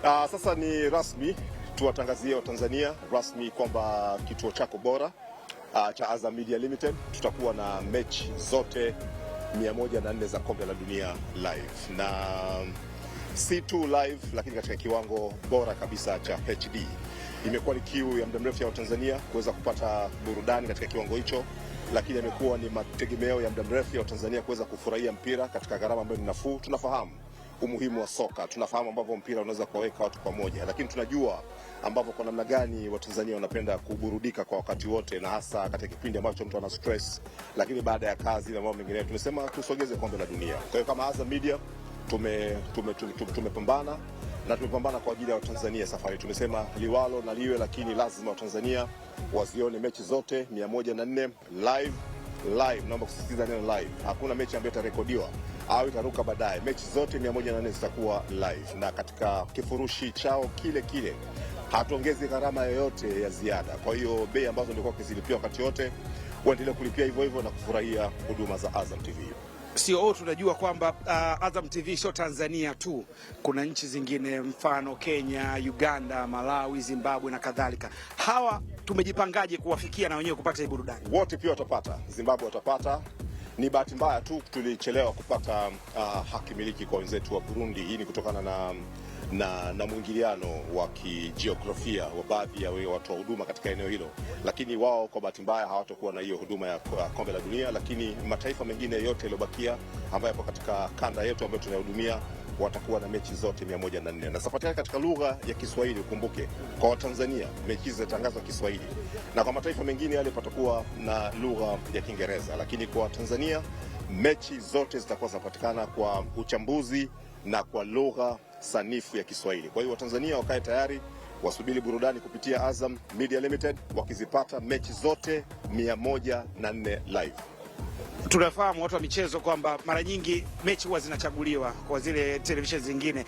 Sasa ni rasmi, tuwatangazie Watanzania rasmi kwamba kituo chako bora cha Azam Media Limited tutakuwa na mechi zote 104 za kombe la dunia live, na si tu live lakini katika kiwango bora kabisa cha HD. Imekuwa ni kiu ya muda mrefu ya Watanzania kuweza kupata burudani katika kiwango hicho, lakini imekuwa ni mategemeo ya muda mrefu ya Watanzania kuweza kufurahia mpira katika gharama ambayo ni nafuu. Tunafahamu umuhimu wa soka, tunafahamu ambavyo mpira unaweza kuweka watu pamoja, lakini tunajua ambavyo kwa namna gani Watanzania wanapenda kuburudika kwa wakati wote, na hasa katika kipindi ambacho mtu ana stress, lakini baada ya kazi na mambo mengine tumesema tusogeze kombe la dunia. Kwa hiyo kama Azam Media tumepambana na tumepambana kwa ajili ya Watanzania safari. Tumesema liwalo na liwe, lakini lazima Watanzania wazione mechi zote 104 live. Naomba kusisitiza neno live. Hakuna mechi ambayo itarekodiwa au itaruka baadaye. Mechi zote 104 zitakuwa live, na katika kifurushi chao kile hatuongezi gharama yoyote ya ziada. Kwa hiyo bei ambazo nilikuwa kizilipia wakati wote waendelee kulipia hivyo hivyo na kufurahia huduma za Azam TV. Sio tunajua kwamba Azam TV sio Tanzania tu, kuna nchi zingine mfano Kenya, Uganda, Malawi, Zimbabwe na kadhalika. Hawa tumejipangaje kuwafikia na wenyewe kupata burudani? Wote pia watapata. Zimbabwe watapata. Ni bahati mbaya tu tulichelewa kupata haki miliki kwa wenzetu wa Burundi. Hii ni kutokana na mwingiliano wa kijiografia wa baadhi ya watu wa huduma katika eneo hilo, lakini wao kwa bahati mbaya hawatakuwa na hiyo huduma ya kombe la dunia. Lakini mataifa mengine yote yaliyobakia ambayo yapo katika kanda yetu ambayo tunahudumia watakuwa na mechi zote 104, na safari yake katika lugha ya Kiswahili. Ukumbuke kwa Watanzania mechi zitatangazwa Kiswahili, na kwa mataifa mengine yale patakuwa na lugha ya Kiingereza, lakini kwa Tanzania mechi zote zitakuwa zinapatikana kwa uchambuzi na kwa lugha sanifu ya Kiswahili. Kwa hiyo Watanzania wakae tayari, wasubiri burudani kupitia Azam Media Limited, wakizipata mechi zote 104 live. Tunafahamu watu wa michezo kwamba mara nyingi mechi huwa zinachaguliwa kwa zile television zingine.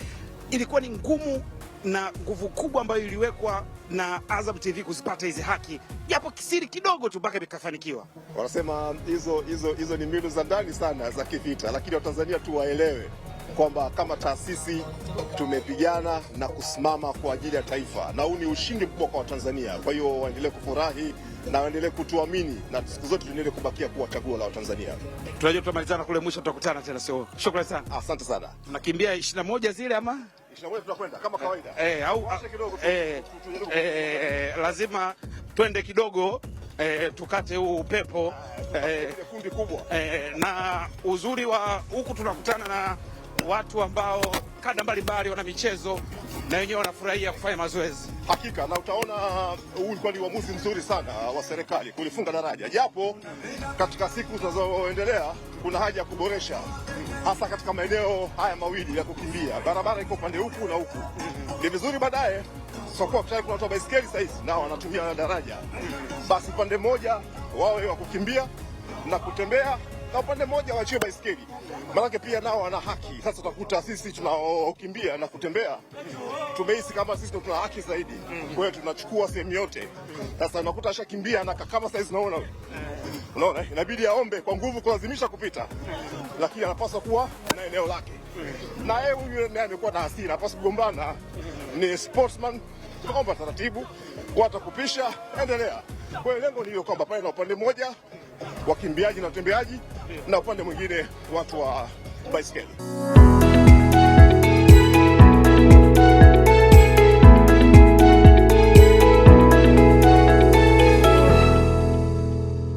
Ilikuwa ni ngumu na nguvu kubwa ambayo iliwekwa na Azam TV kuzipata hizi haki, japo kisiri kidogo tu mpaka ikafanikiwa. Wanasema hizo ni mbinu za ndani sana za kivita, lakini Watanzania tu waelewe kwamba kama taasisi tumepigana na kusimama kwa ajili ya taifa, na huu ni ushindi mkubwa kwa Watanzania. Kwa hiyo waendelee kufurahi na waendelee kutuamini, na siku zote tuendelee kubakia kuwa chaguo la Watanzania. Tunajua tutamalizana kule mwisho, tutakutana tena sio? Shukrani sana. Asante sana. Tunakimbia 21 zile ama 21 tunakwenda kama kawaida. Lazima twende kidogo tukate huu upepo kundi kubwa. Na uzuri wa huku tunakutana na watu ambao kada mbalimbali wana michezo na wenyewe wanafurahia kufanya mazoezi. Hakika, na utaona huu ulikuwa ni uamuzi mzuri sana wa serikali kulifunga daraja, japo katika siku zinazoendelea kuna haja ya kuboresha, hasa katika maeneo haya mawili ya kukimbia. Barabara iko upande huku na huku. Ni vizuri baadaye sokoni kuna watu wa baiskeli sasa hivi nao wanatumia daraja, basi upande mmoja wawe wa kukimbia na kutembea na upande mmoja waachie baiskeli, maana pia nao wana haki. Sasa utakuta sisi tunaokimbia na kutembea tumehisi kama sisi tuna haki zaidi, kwa hiyo tunachukua sehemu yote. Sasa unakuta ashakimbia na kama saizi unaona inabidi aombe kwa nguvu kulazimisha kupita, lakini anapaswa kuwa na eneo lake. Na yeye huyu naye amekuwa na hasira, anapaswa kugombana. Ni sportsman, tunaomba taratibu, watakupisha, endelea. Kwa hiyo lengo ni hilo, kwamba pale na upande mmoja wakimbiaji na watembeaji na upande mwingine watu wa baiskeli.